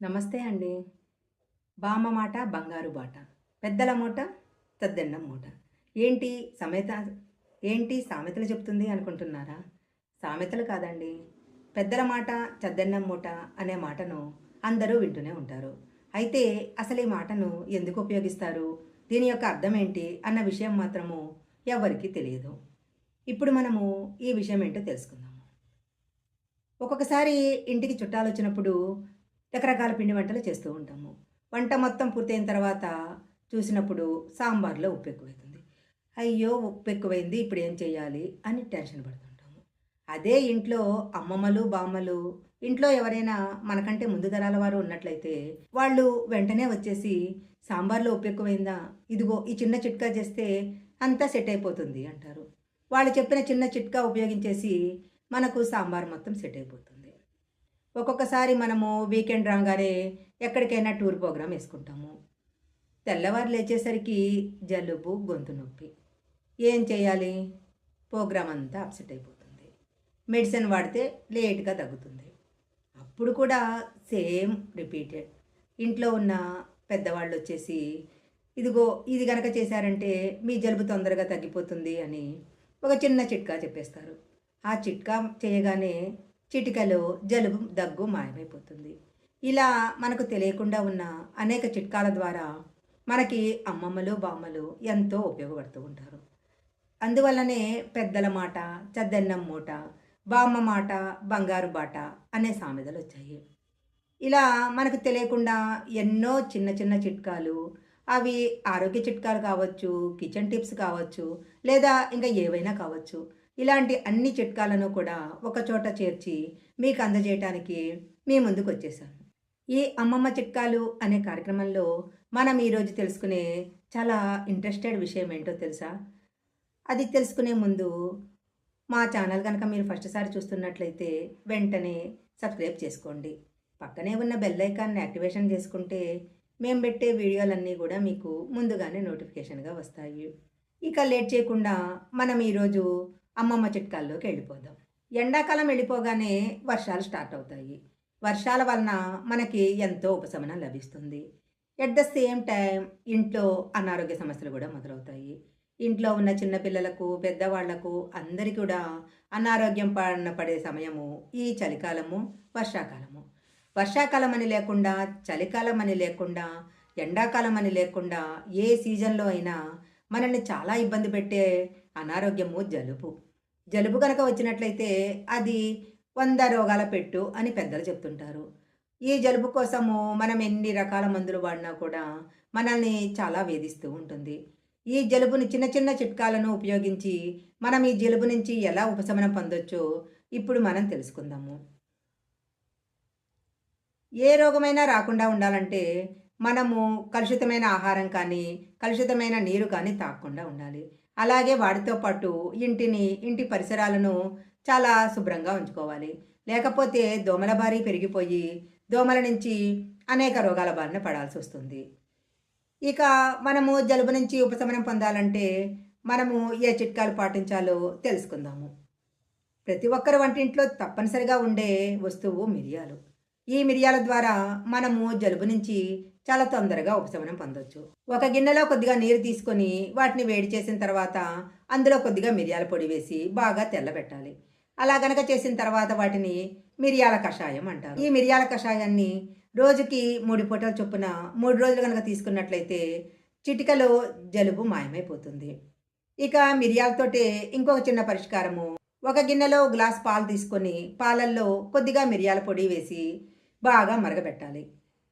నమస్తే అండి. బామ్మ మాట బంగారు బాట. పెద్దల మూట తద్దెన్నం మూట. ఏంటి సమేత ఏంటి సామెతలు చెప్తుంది అనుకుంటున్నారా? సామెతలు కాదండి. పెద్దల మాట చద్దెన్నం మూట అనే మాటను అందరూ వింటూనే ఉంటారు. అయితే అసలు ఈ మాటను ఎందుకు ఉపయోగిస్తారు? దీని యొక్క అర్థం ఏంటి? అన్న విషయం మాత్రము ఎవ్వరికీ తెలియదు. ఇప్పుడు మనము ఈ విషయం ఏంటో తెలుసుకుందాము. ఒక్కొక్కసారి ఇంటికి చుట్టాలొచ్చినప్పుడు రకరకాల పిండి వంటలు చేస్తూ ఉంటాము. వంట మొత్తం పూర్తయిన తర్వాత చూసినప్పుడు సాంబార్‌లో ఉప్పు ఎక్కువైతుంది. అయ్యో! ఉప్పు ఎక్కువైంది ఇప్పుడేం చేయాలి అని టెన్షన్ పడుతుంటాము. అదే ఇంట్లో అమ్మమ్మలు, బామ్మలు ఇంట్లో ఎవరైనా మనకంటే ముందు తరాల వారు ఉన్నట్లయితే వాళ్ళు వెంటనే వచ్చేసి సాంబార్‌లో ఉప్పు ఎక్కువైందా? ఇదిగో ఈ చిన్న చిట్కా చేస్తే అంతా సెట్ అయిపోతుంది అంటారు. వాళ్ళు చెప్పిన చిన్న చిట్కా ఉపయోగించేసి మనకు సాంబార్ మొత్తం సెట్ అయిపోతుంది. ఒక్కొక్కసారి మనము వీకెండ్ రాంగానే ఎక్కడికైనా టూర్ ప్రోగ్రామ్ యేసుకుంటాము. తెల్లవారు లేచేసరికి జలుబు, గొంతు నొప్పి. ఏం చేయాలి? ప్రోగ్రామ్ అంతా అప్సెట్ అయిపోతుంది. మెడిసిన్ వాడితే లేట్‌గా తగ్గుతుంది. అప్పుడు కూడా సేమ్ రిపీటెడ్. ఇంట్లో ఉన్న పెద్దవాళ్ళొచ్చేసి, ఇదిగో ఇది గనక చేశారంటే మీ జలుబు తొందరగా తగ్గిపోతుంది అని ఒక చిన్న చిట్కా చెప్పేస్తారు. ఆ చిట్కా చేయగానే చిటికలో జలుబు, దగ్గు మాయమైపోతుంది. ఇలా మనకు తెలియకుండా ఉన్న అనేక చిట్కాల ద్వారా మనకి అమ్మమ్మలు, బామ్మలు ఎంతో ఉపయోగపడుతూ ఉంటారు. అందువల్లనే పెద్దల మాట చద్దన్నం మూట, బామ్మ మాట బంగారు బాట అనే సామెతలొచ్చాయి. ఇలా మనకు తెలియకుండా ఎన్నో చిన్న చిన్న చిట్కాలు, అవి ఆరోగ్య చిట్కాలు కావచ్చు, కిచెన్ టిప్స్ కావచ్చు, లేదా ఇంకా ఏవైనా కావచ్చు. ఇలాంటి అన్ని చిట్కాలను కూడా ఒకచోట చేర్చి మీకు అందజేయటానికి మీ ముందుకొచ్చేసాను. ఈ అమ్మమ్మ చిట్కాలు అనే కార్యక్రమంలో మనం ఈరోజు తెలుసుకునే చాలా ఇంట్రెస్టెడ్ విషయం ఏంటో తెలుసా? అది తెలుసుకునే ముందు మా ఛానల్ గనక మీరు ఫస్ట్ సారి చూస్తున్నట్లయితే వెంటనే సబ్స్క్రైబ్ చేసుకోండి. పక్కనే ఉన్న బెల్ ఐకాన్‌ని యాక్టివేషన్ చేసుకుంటే మేము పెట్టే వీడియోలన్నీ గూడా మీకు ముందుగానే నోటిఫికేషన్‌గా వస్తాయి. ఇక లేట్ చేయకుండా మనం ఈరోజు అమ్మమ్మ చిట్కాల్లోకి వెళ్ళిపోదాం. ఎండాకాలం వెళ్ళిపోగానే వర్షాలు స్టార్ట్ అవుతాయి. వర్షాల వలన మనకి ఎంతో ఉపశమనం లభిస్తుంది. ఎట్ ద సేమ్ టైమ్ ఇంట్లో అనారోగ్య సమస్యలు గూడా మొదలవుతాయి. ఇంట్లో ఉన్న చిన్న పిల్లలకు, పెద్దవాళ్లకు అందరికి కూడా అనారోగ్యం బారిన పడే సమయము ఈ చలికాలము, వర్షాకాలము. వర్షాకాలం అని లేకుండా, చలికాలం అని లేకుండా, ఎండాకాలం అని లేకుండా ఏ సీజన్‌లో అయినా మనల్ని చాలా ఇబ్బంది పెట్టే అనారోగ్యము జలుబు. జలుబు గనక వచ్చినట్లయితే అది 100 రోగాల పెట్టు అని పెద్దలు చెప్తుంటారు. ఈ జలుబు కోసము మనం ఎన్ని రకాల మందులు వాడినా కూడా మనల్ని చాలా వేధిస్తూ ఉంటుంది. ఈ జలుబుని చిన్న చిన్న చిట్కాలను ఉపయోగించి మనం ఈ జలుబు నుంచి ఎలా ఉపశమనం పొందొచ్చో ఇప్పుడు మనం తెలుసుకుందాము. ఏ రోగమైనా రాకుండా ఉండాలంటే మనము కలుషితమైన ఆహారం కానీ, కలుషితమైన నీరు కానీ తాగకుండా ఉండాలి. అలాగే వాటితో పాటు ఇంటి పరిసరాలను చాలా శుభ్రంగా ఉంచుకోవాలి. లేకపోతే దోమల బారి పెరిగిపోయి దోమల నుంచి అనేక రోగాల బారిన పడాల్సొస్తుంది. ఇక మనము జలుబు నుంచి ఉపశమనం పొందాలంటే మనము ఏ చిట్కాలు పాటించాలో తెలుసుకుందాము. ప్రతి ఒక్కరి వంటింట్లో తప్పనిసరిగా ఉండే వస్తువు మిరియాలు. ఈ మిరియాల ద్వారా మనము జలుబు నుంచి చాలా తొందరగా ఉపశమనం పొందొచ్చు. ఒక గిన్నెలో కొద్దిగా నీరు తీసుకొని వాటిని వేడి చేసిన తర్వాత అందులో కొద్దిగా మిరియాల పొడి వేసి బాగా తెల్లబెట్టాలి. అలా గనక చేసిన తర్వాత వాటిని మిరియాల కషాయం అంటారు. ఈ మిరియాల కషాయాన్ని రోజుకి 3 పూటల చొప్పున 3 రోజులు గనక తీసుకున్నట్లయితే చిటికలో జలుబు మాయమైపోతుంది. ఇక మిరియాలతోటే ఇంకొక చిన్న పరిష్కారము. ఒక గిన్నెలో గ్లాస్ పాలు తీసుకొని పాలల్లో కొద్దిగా మిరియాల పొడి వేసి బాగా మరగబెట్టాలి.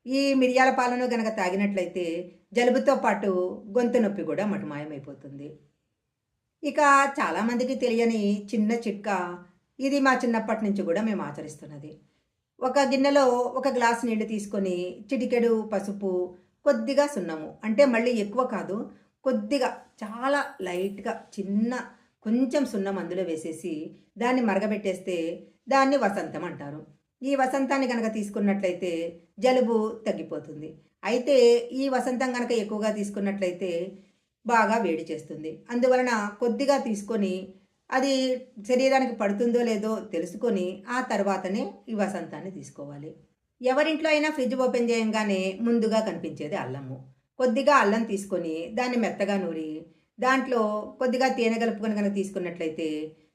ఈ మిరియాల పాలను గనక తాగినట్లయితే జలుబుతో పాటు గొంతు నొప్పి కూడా మటుమాయమైపోతుంది. ఇక చాలామందికి తెలియని చిన్న చిట్కా ఇది మా చిన్నప్పటి నుంచి కూడా మేము ఆచరిస్తున్నది. ఒక గిన్నెలో ఒక గ్లాస్ నీళ్లు తీసుకొని చిటికెడు పసుపు, కొద్దిగా సున్నము అంటే మళ్ళీ ఎక్కువ కాదు. కొద్దిగా చాలా లైట్‌గా కొంచెం సున్నం అందులో వేసేసి దాన్ని మరగబెట్టేస్తే దాన్ని వసంతం అంటారు. ఈ వసంతాన్ని గనక తీసుకున్నట్లయితే జలుబు తగ్గిపోతుంది. అయితే ఈ వసంతం గనక ఎక్కువగా తీసుకున్నట్లయితే బాగా వేడి చేస్తుంది. అందువలన కొద్దిగా తీసుకొని అది శరీరానికి పడుతుందో లేదో తెలుసుకొని ఆ తర్వాతనే ఈ వసంతాన్ని తీసుకోవాలి. ఎవరింట్లో అయినా ఫ్రిడ్జ్ ఓపెన్ చేయంగానే ముందుగా కనిపించేది అల్లము. కొద్దిగా అల్లం తీసుకొని దాన్ని మెత్తగా నూరి దాంట్లో కొద్దిగా తేనె కలుపుకొని గనక తీసుకున్నట్లయితే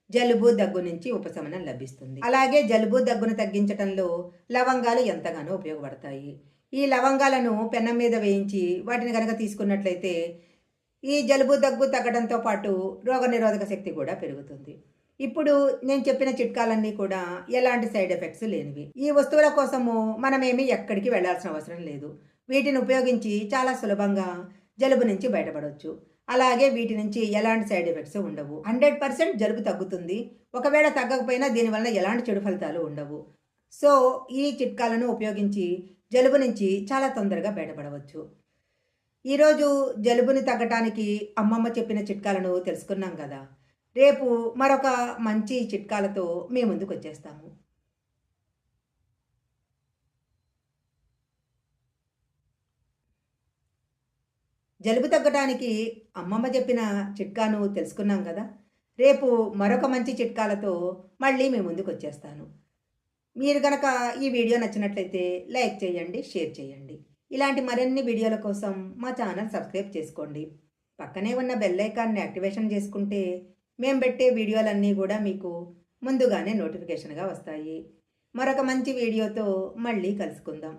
జలుబు, దగ్గు నుంచి ఉపశమనం లభిస్తుంది. అలాగే జలుబు, దగ్గును తగ్గించటంలో లవంగాలు ఎంతగానో ఉపయోగపడతాయి. ఈ లవంగాలను పెనం మీద వేయించి వాటిని గనక తీసుకున్నట్లయితే ఈ జలుబు, దగ్గు తగ్గడంతో పాటు రోగనిరోధక శక్తి కూడా పెరుగుతుంది. ఇప్పుడు నేను చెప్పిన చిట్కాలన్నీ కూడా ఎలాంటి సైడ్ ఎఫెక్ట్స్ లేనివి. ఈ వస్తువుల కోసము మనమేమి ఎక్కడికి వెళ్ళాల్సిన అవసరం లేదు. వీటిని ఉపయోగించి చాలా సులభంగా జలుబు నుంచి బయటపడొచ్చు. అలాగే వీటి నుంచి ఎలాంటి సైడ్ ఎఫెక్ట్స్ ఉండవు. 100% జలుబు తగ్గుతుంది. ఒకవేళ తగ్గకపోయినా దీనివల్ల ఎలాంటి చెడు ఫలితాలు ఉండవు. సో, ఈ చిట్కాలను ఉపయోగించి జలుబు నుంచి చాలా తొందరగా బయటపడవచ్చు. ఈరోజు జలుబుని తగ్గటానికి అమ్మమ్మ చెప్పిన చిట్కాలను తెలుసుకున్నాం కదా! రేపు మరొక మంచి చిట్కాలతో మీ ముందుకొచ్చేస్తాము. జలుబు తగ్గటానికి అమ్మమ్మ చెప్పిన చిట్కాను తెలుసుకున్నాం కదా! రేపు మరొక మంచి చిట్కాలతో మళ్ళీ మీ ముందుకొచ్చేస్తాను. మీరు గనక ఈ వీడియో నచ్చినట్లయితే లైక్ చేయండి, షేర్ చేయండి. ఇలాంటి మరిన్ని వీడియోల కోసం మా ఛానల్ సబ్స్క్రైబ్ చేసుకోండి. పక్కనే ఉన్న బెల్ ఐకాన్‌ని యాక్టివేషన్ చేసుకుంటే మేము పెట్టే వీడియోలన్నీ కూడా మీకు ముందుగానే నోటిఫికేషన్‌గా వస్తాయి. మరొక మంచి వీడియోతో మళ్ళీ కలుసుకుందాం.